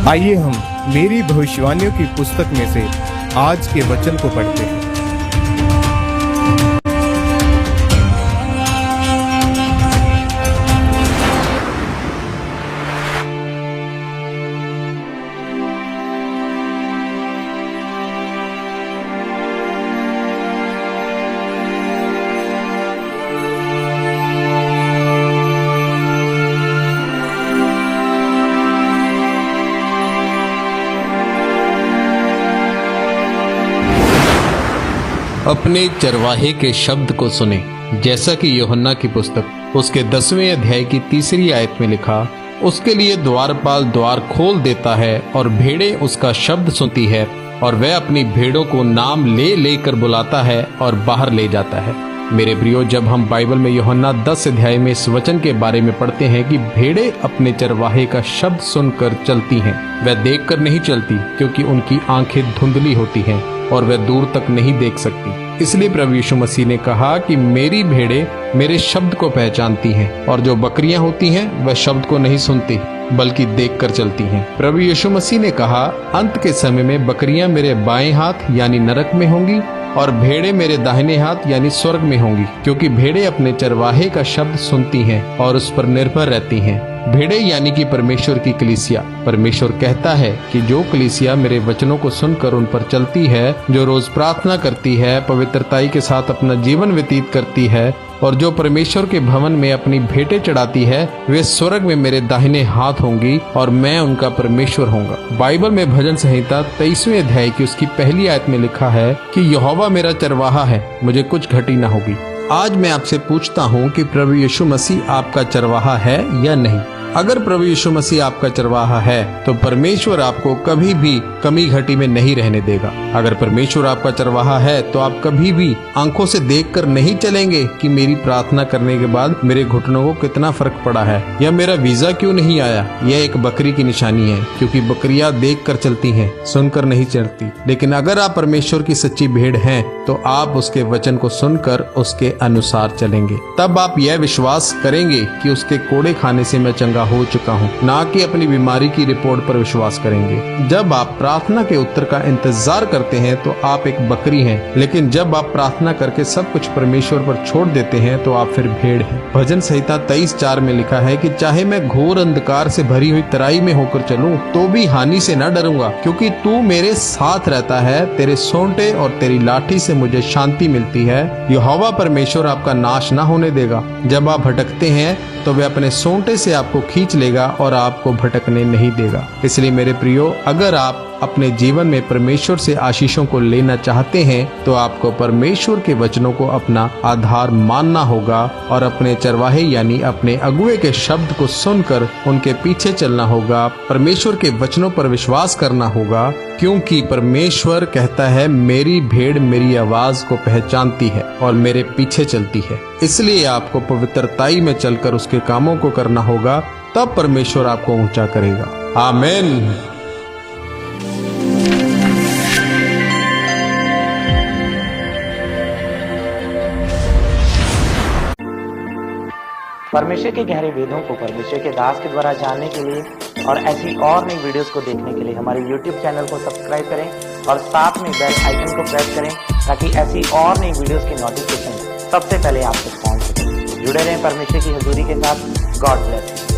आइए हम मेरी भविष्यवाणियों की पुस्तक में से आज के वचन को पढ़ते हैं। अपने चरवाहे के शब्द को सुने, जैसा कि यूहन्ना की पुस्तक उसके 10वें अध्याय की 3री आयत में लिखा, उसके लिए द्वारपाल द्वार खोल देता है और भेड़ें उसका शब्द सुनती है और वह अपनी भेड़ों को नाम ले लेकर बुलाता है और बाहर ले जाता है। मेरे प्रियो, जब हम बाइबल में यूहन्ना 10 अध्याय में इस वचन के बारे में पढ़ते हैं कि भेड़ें अपने चरवाहे का शब्द सुनकर चलती हैं, वह देखकर नहीं चलती क्योंकि उनकी आंखें धुंधली होती हैं और वह दूर तक नहीं देख सकती। इसलिए प्रभु यीशु मसीह ने कहा कि मेरी भेड़ें मेरे शब्द को पहचानती हैं, और जो बकरियां होती हैं वह शब्द को नहीं सुनती बल्कि देखकर चलती हैं। प्रभु यीशु मसीह ने कहा, अंत के समय में बकरियां मेरे बाएं हाथ यानी नरक में होंगी और भेड़ें मेरे दाहिने हाथ यानी स्वर्ग में होंगी, क्योंकि भेड़ें अपने चरवाहे का शब्द सुनती हैं और उस पर निर्भर रहती हैं। भेड़ें यानी कि परमेश्वर की कलीसिया। परमेश्वर कहता है कि जो कलीसिया मेरे वचनों को सुनकर उन पर चलती है, जो रोज प्रार्थना करती है, पवित्रताई के साथ अपना जीवन व्यतीत करती है और जो परमेश्वर के भवन में अपनी भेंटें चढ़ाती है, वे स्वर्ग में मेरे दाहिने हाथ होंगी और मैं उनका परमेश्वर होऊंगा। बाइबल में भजन संहिता 23वें अध्याय की उसकी 1 आयत में लिखा है कि यहोवा मेरा चरवाहा है, मुझे कुछ घटी न होगी। आज मैं आपसे पूछता हूँ कि प्रभु यीशु मसीह आपका चरवाहा है या नहीं। अगर प्रभु यीशु मसीह आपका चरवाहा है तो परमेश्वर आपको कभी भी कमी घटी में नहीं रहने देगा। अगर परमेश्वर आपका चरवाहा है तो आप कभी भी आंखों से देखकर नहीं चलेंगे कि मेरी प्रार्थना करने के बाद मेरे घुटनों को कितना फर्क पड़ा है या मेरा वीजा क्यों नहीं आया। यह एक बकरी की निशानी है, क्योंकि बकरियां देख कर चलती हैं, सुनकर नहीं चलती। लेकिन अगर आप परमेश्वर की सच्ची भेड़ हैं तो आप उसके वचन को सुनकर उसके अनुसार चलेंगे। तब आप यह विश्वास करेंगे कि उसके कोड़े खाने से मैं चंगा हो चुका हूँ, ना कि अपनी बीमारी की रिपोर्ट पर विश्वास करेंगे। जब आप प्रार्थना के उत्तर का इंतजार करते हैं तो आप एक बकरी हैं, लेकिन जब आप प्रार्थना करके सब कुछ परमेश्वर पर छोड़ देते हैं तो आप फिर भेड़ हैं। भजन संहिता 23:4 में लिखा है कि चाहे मैं घोर अंधकार से भरी हुई तराई में होकर चलूं तो भी हानि से न डरूंगा, क्योंकि तू मेरे साथ रहता है। तेरे सोंटे और तेरी लाठी से मुझे शांति मिलती है। यहोवा परमेश्वर आपका नाश न होने देगा। जब आप भटकते हैं तो वे अपने सोंटे से आपको खींच लेगा और आपको भटकने नहीं देगा। इसलिए मेरे प्रियो, अगर आप अपने जीवन में परमेश्वर से आशीषों को लेना चाहते हैं तो आपको परमेश्वर के वचनों को अपना आधार मानना होगा और अपने चरवाहे यानी अपने अगुए के शब्द को सुनकर उनके पीछे चलना होगा। परमेश्वर के वचनों पर विश्वास करना होगा, क्योंकि परमेश्वर कहता है, मेरी भेड़ मेरी आवाज को पहचानती है और मेरे पीछे चलती है। इसलिए आपको पवित्रताई में चलकर उसके कामों को करना होगा, तब परमेश्वर आपको ऊंचा करेगा। आमीन। परमेश्वर के गहरे वेदों को परमेश्वर के दास के द्वारा जानने के लिए और ऐसी और नई वीडियोस को देखने के लिए हमारे YouTube चैनल को सब्सक्राइब करें और साथ में बेल आइकन को प्रेस करें, ताकि ऐसी और नई वीडियोस की नोटिफिकेशन सबसे पहले आप तक पहुंच सके। जुड़े रहें परमेश्वर की हजूरी के साथ। God bless.